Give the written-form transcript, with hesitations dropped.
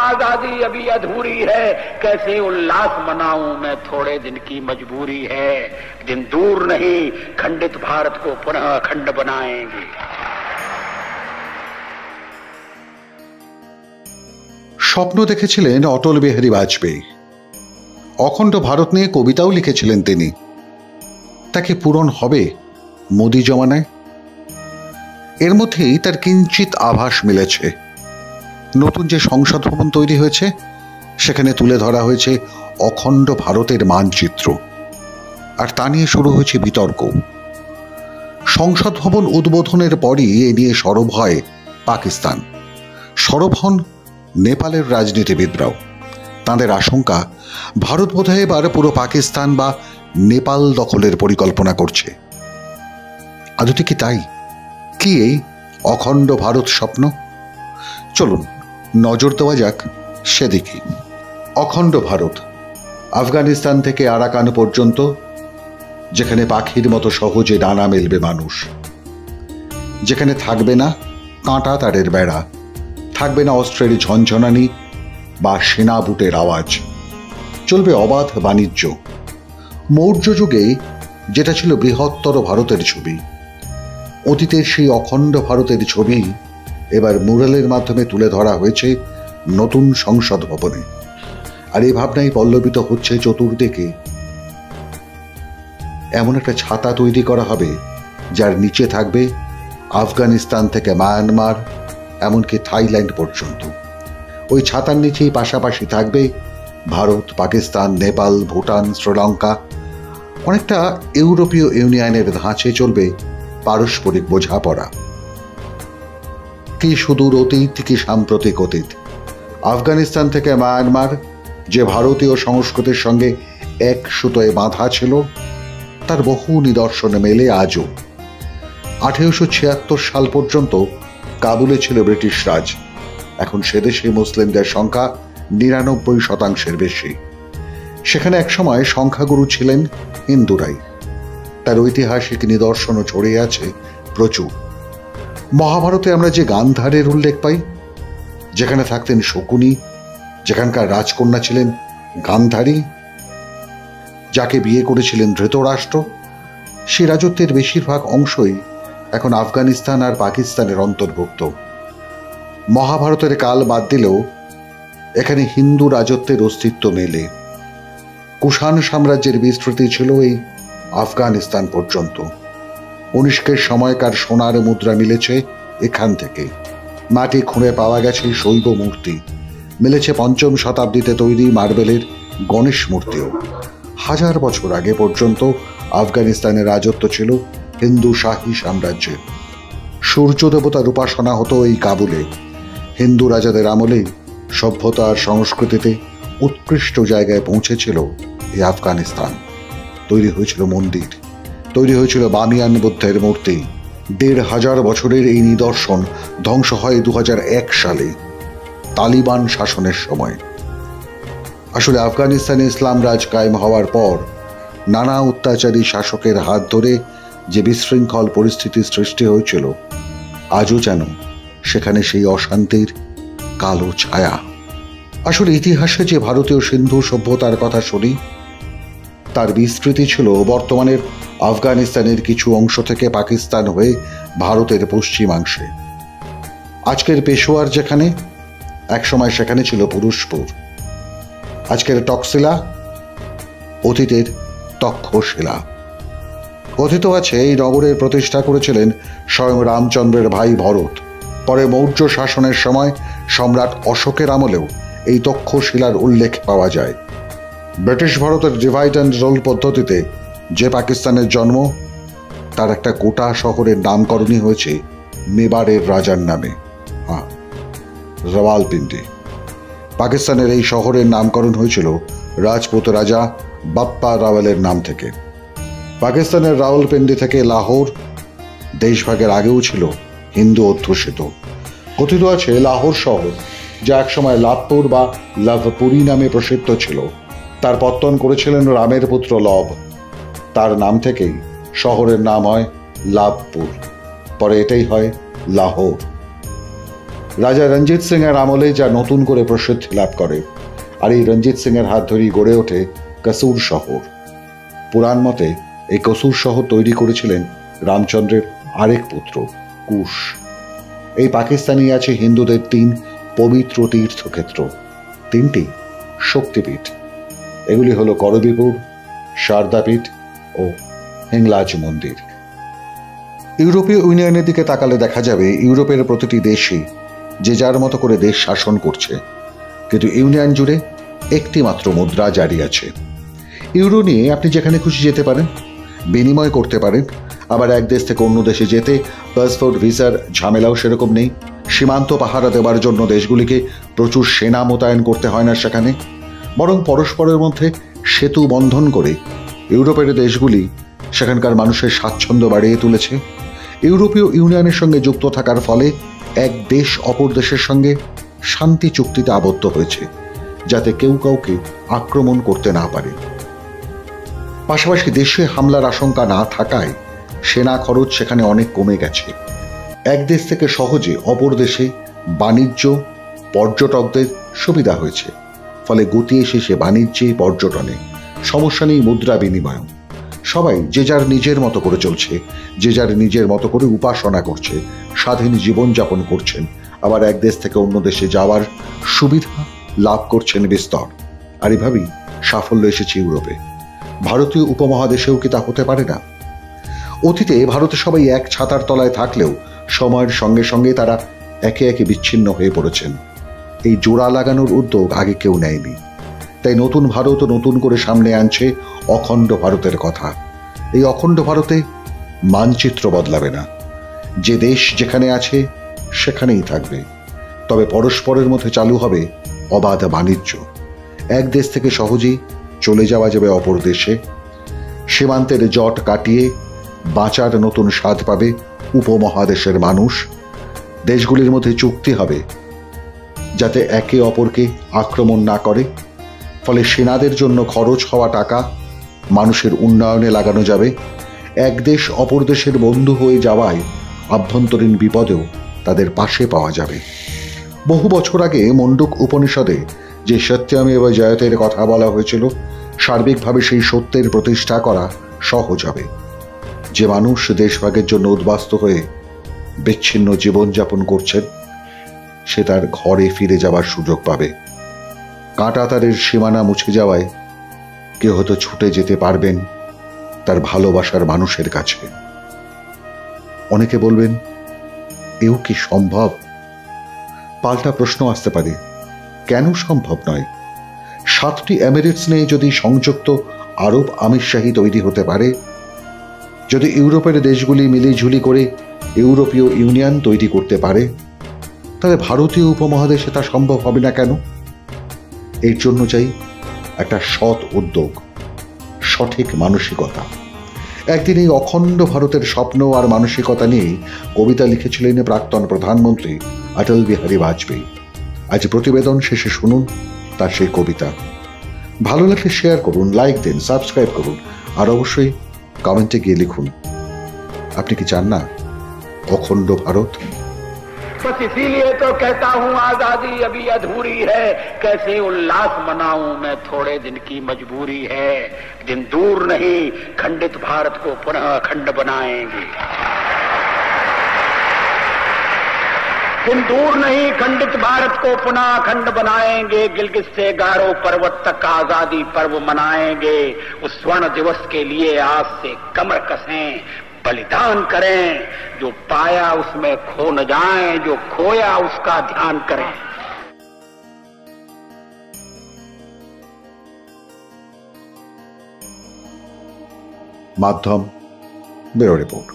आजादी अभी अधूरी है, कैसे उल्लास मनाऊं मैं, थोड़े दिन की मजबूरी है, दिन दूर नहीं खंडित भारत को पुनः अखंड बनाएंगे। স্বপ্ন দেখেছিলেন অটল বিহারী বাজপেয়ী, অখণ্ড ভারত নিয়ে কবিতাও লিখেছিলেন তিনি। তা কি পূরণ হবে মোদি জমানায়? এর মধ্যেই তার কিঞ্চিত আভাস মিলেছে। নতুন যে সংসদ ভবন তৈরি হয়েছে সেখানে তুলে ধরা হয়েছে অখণ্ড ভারতের মানচিত্র, আর তা নিয়ে শুরু হয়েছে বিতর্ক। সংসদ ভবন উদ্বোধনের পরই এ নিয়ে সরব হয় পাকিস্তান, সরব হন নেপালের রাজনীতিবিদরাও। তাঁদের আশঙ্কা ভারত বোধহয় এবার পুরো পাকিস্তান বা নেপাল দখলের পরিকল্পনা করছে। আদতে কি তাই? কি এই অখণ্ড ভারত স্বপ্ন? চলুন নজর দেওয়া যাক সেদিকে। অখণ্ড ভারত, আফগানিস্তান থেকে আরাকান পর্যন্ত, যেখানে পাখির মতো সহজে ডানা মেলবে মানুষ, যেখানে থাকবে না কাঁটা তারের বেড়া, থাকবে না অস্ত্রের ঝনঝনানি বা সেনা বুটের আওয়াজ, চলবে অবাধ বাণিজ্য। মৌর্য যুগে যেটা ছিল বৃহত্তর ভারতের ছবি, অতীতের সেই অখণ্ড ভারতের ছবি এবার মুরালের মাধ্যমে তুলে ধরা হয়েছে নতুন সংসদ ভবনে। আর এই ভাবনাই পল্লবিত হচ্ছে চতুর্দিকে। এমন একটা ছাতা তৈরি করা হবে যার নিচে থাকবে আফগানিস্তান থেকে মায়ানমার, এমনকি থাইল্যান্ড পর্যন্ত। ওই ছাতার নিচেই পাশাপাশি থাকবে ভারত, পাকিস্তান, নেপাল, ভুটান, শ্রীলঙ্কা। অনেকটা ইউরোপীয় ইউনিয়নের ধাঁচে চলবে পারস্পরিক বোঝাপড়া। কি সুদূর অতীত, কি সাম্প্রতিক অতীত। আফগানিস্তান থেকে মায়ানমার যে ভারতীয় সংস্কৃতির সঙ্গে এক সুতোয় বাঁধা ছিল, তার বহু নিদর্শন মেলে আজও। 1876 সাল পর্যন্ত কাবুলে ছিল ব্রিটিশ রাজ। এখন সেদেশে মুসলিমদের সংখ্যা 99% বেশি। সেখানে একসময় সংখ্যাগুরু ছিলেন হিন্দুরাই। তার ঐতিহাসিক নিদর্শনও ছড়িয়ে আছে প্রচুর। মহাভারতে আমরা যে গান্ধারের উল্লেখ পাই, যেখানে থাকতেন শকুনি, যেখানকার রাজকন্যা ছিলেন গান্ধারী, যাকে বিয়ে করেছিলেন ধৃতরাষ্ট্র, সে রাজত্বের বেশিরভাগ অংশই এখন আফগানিস্তান আর পাকিস্তানের অন্তর্ভুক্ত। মহাভারতের কাল বাদ দিলেও এখানে হিন্দু রাজত্বের অস্তিত্ব মেলে। কুষাণ সাম্রাজ্যের বিস্তৃতি ছিল এই আফগানিস্তান পর্যন্ত। কনিষ্কের সময়কার সোনার মুদ্রা মিলেছে এখান থেকে। মাটি খুঁড়ে পাওয়া গেছে শৈব মূর্তি, মিলেছে 5ম শতাব্দীতে তৈরি মার্বেলের গণেশ মূর্তিও। 1000 বছর আগে পর্যন্ত আফগানিস্তানের রাজত্ব ছিল হিন্দু শাহী সাম্রাজ্যের। সূর্য দেবতার উপাসনা হতো এই কাবুলে। হিন্দু রাজাদের আমলেই সভ্যতা আর সংস্কৃতিতে উৎকৃষ্ট জায়গায় পৌঁছেছিল এই আফগানিস্তান। তৈরি হয়েছিল মন্দির, তৈরি হয়েছিল বামিয়ান বুদ্ধের মূর্তি। 1500 বছরের এই নিদর্শন ধ্বংস হয় 2001 সালে তালিবান শাসনের সময়। আসলে আফগানিস্তানে ইসলাম রাজ কায়েম হওয়ার পর নানা অত্যাচারী শাসকের হাত ধরে যে বিশৃঙ্খল পরিস্থিতির সৃষ্টি হয়েছিল, আজও যেন সেখানে সেই অশান্তির কালো ছায়া। আসলে ইতিহাসে যে ভারতীয় সিন্ধু সভ্যতার কথা শুনি, তার বিস্তৃতি ছিল বর্তমানের আফগানিস্তানের কিছু অংশ থেকে পাকিস্তান হয়ে ভারতের পশ্চিমাংশে। আজকের পেশোয়ার যেখানে, একসময় সেখানে ছিল পুরুষপুর। আজকের টকশিলা অতীতের তক্ষশিলা। কথিত আছে এই নগরের প্রতিষ্ঠা করেছিলেন স্বয়ং রামচন্দ্রের ভাই ভরত। পরে মৌর্য শাসনের সময় সম্রাট অশোকের আমলেও এই তক্ষশিলার উল্লেখ পাওয়া যায়। ব্রিটিশ ভারতের ডিভাইড অ্যান্ড রুল পদ্ধতিতে যে পাকিস্তানের জন্ম, তার একটা গোটা শহরের নামকরণই হয়েছে মেবারের রাজার নামে। রাওয়ালপিন্ডি। পাকিস্তানের এই শহরের নামকরণ হয়েছিল রাজপুত রাজা বাপ্পা রাওয়ালের নাম থেকে। পাকিস্তানের রাওয়ালপিন্ডি থেকে লাহোর দেশভাগের আগেও ছিল হিন্দু অধ্যুষিত। কথিত আছে লাহোর শহর, যা একসময় লাভপুর বা লাভপুরি নামে প্রসিদ্ধ ছিল, তার পত্তন করেছিলেন রামের পুত্র লব। তার নাম থেকেই শহরের নাম হয় লাভপুর। পরে এটাই হয় লাহোর। রাজা রঞ্জিত সিং এর আমলে যা নতুন করে প্রসিদ্ধি লাভ করে, আর এই রঞ্জিত সিং এর হাত ধরেই গড়ে ওঠে কসুর শহর। পুরাণ মতে এই কসুর শহর তৈরি করেছিলেন রামচন্দ্রের আরেক পুত্র কুশ। এই পাকিস্তানে আছে হিন্দুদের 3 পবিত্র তীর্থক্ষেত্র, 3টি শক্তিপীঠ। এগুলি হলো করবীপুর, শারদাপীঠ ও হিংলাজ মন্দির। ইউরোপীয় ইউনিয়নের দিকে তাকালে দেখা যাবে ইউরোপের প্রতিটি দেশই যে যার মতো করে দেশ শাসন করছে, কিন্তু ইউনিয়ন জুড়ে একটি মাত্র মুদ্রা জারি আছে। ইউরো নিয়ে আপনি যেখানে খুশি যেতে পারেন, বিনিময় করতে পারেন, আবার এক দেশ থেকে অন্য দেশে যেতে পাসপোর্ট ভিসার ঝামেলাও সেরকম নেই। সীমান্ত পাহারা দেওয়ার জন্য দেশগুলিকে প্রচুর সেনা মোতায়েন করতে হয় না সেখানে, বরং পরস্পরের মধ্যে সেতু বন্ধন করে ইউরোপের দেশগুলি সেখানকার মানুষের স্বাচ্ছন্দ্য বাড়িয়ে তুলেছে। ইউরোপীয় ইউনিয়নের সঙ্গে যুক্ত থাকার ফলে এক দেশ অপর দেশের সঙ্গে শান্তি চুক্তিতে আবদ্ধ হয়েছে, যাতে কেউ কাউকে আক্রমণ করতে না পারে। পাশাপাশি দেশে হামলার আশঙ্কা না থাকায় সেনা খরচ সেখানে অনেক কমে গেছে। এক দেশ থেকে সহজে অপর দেশে বাণিজ্য, পর্যটকদের সুবিধা হয়েছে, ফলে গতি এসেছে বাণিজ্যে, পর্যটনে। সমস্যা নেই মুদ্রা বিনিময়। সবাই যে যার নিজের মতো করে চলছে, যে যার নিজের মতো করে উপাসনা করছে, স্বাধীন জীবনযাপন করছেন, আবার এক দেশ থেকে অন্য দেশে যাওয়ার সুবিধা লাভ করছেন বিস্তর। আর এভাবেই সাফল্য এসেছে ইউরোপে। ভারতীয় উপমহাদেশেও কি তা হতে পারে না? অতীতে ভারতে সবাই এক ছাতার তলায় থাকলেও সময়ের সঙ্গে সঙ্গে তারা একে একে বিচ্ছিন্ন হয়ে পড়েছেন। এই জোড়া লাগানোর উদ্যোগ আগে কেউ নেয়নি। তাই নতুন ভারত নতুন করে সামনে আনছে অখণ্ড ভারতের কথা। এই অখণ্ড ভারতে মানচিত্র বদলাবে না। যে দেশ যেখানে আছে সেখানেই থাকবে, তবে পরস্পরের মধ্যে চালু হবে অবাধ বাণিজ্য। এক দেশ থেকে সহজেই চলে যাওয়া যাবে অপর দেশে। সীমান্তের জট কাটিয়ে বাঁচার নতুন স্বাদ পাবে উপমহাদেশের মানুষ। দেশগুলির মধ্যে চুক্তি হবে যাতে একে অপরকে আক্রমণ না করে, ফলে সেনাদের জন্য খরচ হওয়া টাকা মানুষের উন্নয়নে লাগানো যাবে। এক দেশ অপর দেশের বন্ধু হয়ে যাওয়ায় আভ্যন্তরীণ বিপদেও তাদের পাশে পাওয়া যাবে। বহু বছর আগে মণ্ডুক উপনিষদে যে সত্যমেব জয়তের কথা বলা হয়েছিল, সার্বিকভাবে সেই সত্যের প্রতিষ্ঠা করা সহজ হবে। যে মানুষ দেশভাগের জন্য উদ্বাস্ত হয়ে বিচ্ছিন্ন জীবনযাপন করছেন, সে তার ঘরে ফিরে যাওয়ার সুযোগ পাবে। কাঁটাতারের সীমানা মুছে যাওয়ায় কেউ হয়তো ছুটে যেতে পারবেন তার ভালোবাসার মানুষের কাছে। অনেকে বলবেন, এও কি সম্ভব? পাল্টা প্রশ্ন আসতে পারে, কেন সম্ভব নয়? 7টি এমিরেটস নিয়ে যদি সংযুক্ত আরব আমিরশাহী তৈরি হতে পারে, যদি ইউরোপের দেশগুলি মিলিঝুলি করে ইউরোপীয় ইউনিয়ন তৈরি করতে পারে, তাহলে ভারতীয় উপমহাদেশে তা সম্ভব হবে না কেন? এর জন্য চাই একটা সৎ উদ্যোগ, সঠিক মানসিকতা। একদিন এই অখণ্ড ভারতের স্বপ্ন আর মানসিকতা নিয়েই কবিতা লিখেছিলেন প্রাক্তন প্রধানমন্ত্রী অটল বিহারী বাজপেয়ী। আজ প্রতিবেদন শেষে শুনুন তার সেই কবিতা। ভালো লাগলে শেয়ার করুন, লাইক দিন, সাবস্ক্রাইব করুন, আর অবশ্যই কমেন্টে গিয়ে লিখুন, আপনি কি চান না অখণ্ড ভারত? बस इसीलिए तो कहता हूं आजादी अभी अधूरी है, कैसे उल्लास मनाऊं मैं, थोड़े दिन की मजबूरी है। दिन दूर नहीं, खंडित भारत को पुनः अखंड बनाएंगे। दिन दूर नहीं, खंडित भारत को पुनः अखंड बनाएंगे। गिलगित से गारो पर्वत तक आजादी पर्व मनाएंगे। उस स्वर्ण दिवस के लिए आज से कमर कसें, बलिदान करें। जो पाया उसमें खो न जाएं, जो खोया उसका ध्यान करें। माध्यम ब्यूरो रिपोर्ट।